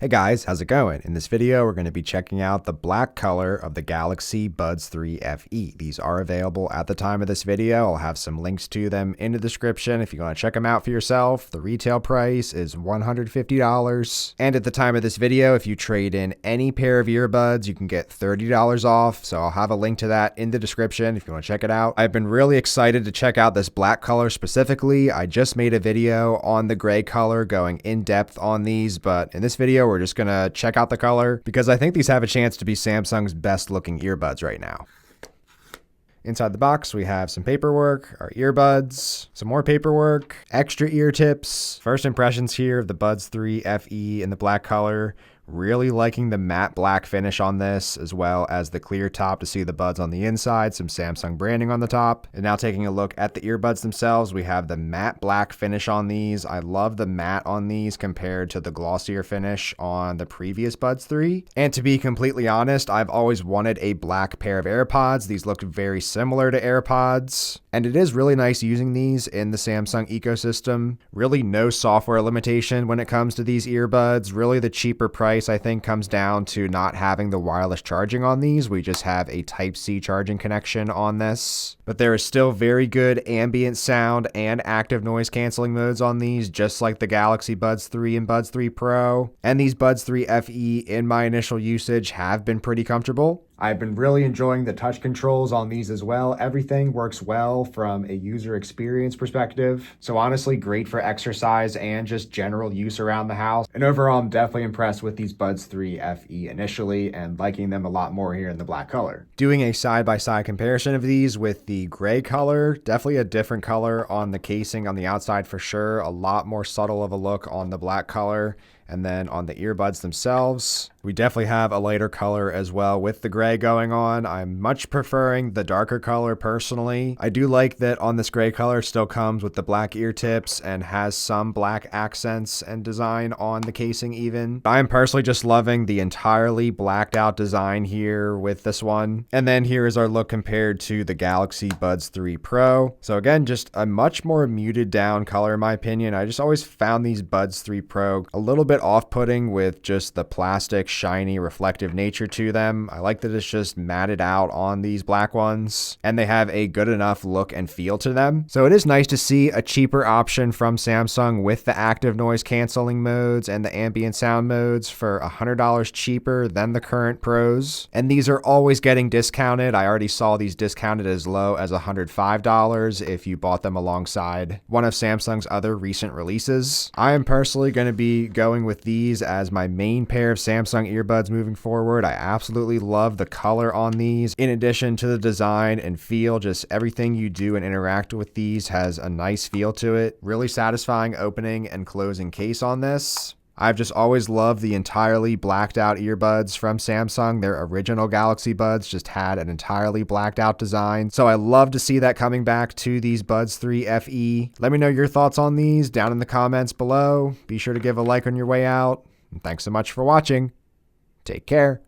Hey guys, how's it going? In this video, we're going to be checking out the black color of the Galaxy Buds 3 FE. These are available at the time of this video. I'll have some links to them in the description if you want to check them out for yourself. The retail price is $150. And at the time of this video, if you trade in any pair of earbuds, you can get $30 off. So I'll have a link to that in the description if you want to check it out. I've been really excited to check out this black color specifically. I just made a video on the gray color going in depth on these, but in this video, we're just going to check out the color because I think these have a chance to be Samsung's best looking earbuds right now. Inside the box, we have some paperwork, our earbuds, some more paperwork, extra ear tips. First impressions here of the Buds 3 FE in the black color. Really liking the matte black finish on this, as well as the clear top to see the buds on the inside, some Samsung branding on the top. And now taking a look at the earbuds themselves, we have the matte black finish on these. I love the matte on these compared to the glossier finish on the previous Buds 3. And to be completely honest, I've always wanted a black pair of AirPods. These look very similar to AirPods. And it is really nice using these in the Samsung ecosystem. Really no software limitation when it comes to these earbuds. Really the cheaper price I think comes down to not having the wireless charging on these. We just have a Type-C charging connection on this. But there is still very good ambient sound and active noise canceling modes on these, just like the Galaxy Buds 3 and Buds 3 Pro. And these Buds 3 FE in my initial usage have been pretty comfortable. I've been really enjoying the touch controls on these as well. Everything works well from a user experience perspective. So honestly, great for exercise and just general use around the house. And overall, I'm definitely impressed with these Buds 3 FE initially and liking them a lot more here in the black color. Doing a side-by-side comparison of these with the gray color, definitely a different color on the casing on the outside for sure. A lot more subtle of a look on the black color. And then on the earbuds themselves, we definitely have a lighter color as well with the gray going on. I'm much preferring the darker color personally. I do like that on this gray color still comes with the black ear tips and has some black accents and design on the casing even. I'm personally just loving the entirely blacked out design here with this one. And then here is our look compared to the Galaxy Buds 3 Pro. So again, just a much more muted down color in my opinion. I just always found these Buds 3 Pro a little bit off-putting with just the plastic, shiny, reflective nature to them. I like that it's just matted out on these black ones, and they have a good enough look and feel to them. So it is nice to see a cheaper option from Samsung with the active noise canceling modes and the ambient sound modes for $100 cheaper than the current Pros. And these are always getting discounted. I already saw these discounted as low as $105 if you bought them alongside one of Samsung's other recent releases. I am personally going to be going with these as my main pair of Samsung earbuds moving forward. I absolutely love the color on these. In addition to the design and feel, just everything you do and interact with these has a nice feel to it. Really satisfying opening and closing case on this. I've just always loved the entirely blacked out earbuds from Samsung. Their original Galaxy Buds just had an entirely blacked out design. So I love to see that coming back to these Buds 3 FE. Let me know your thoughts on these down in the comments below. Be sure to give a like on your way out. And thanks so much for watching. Take care.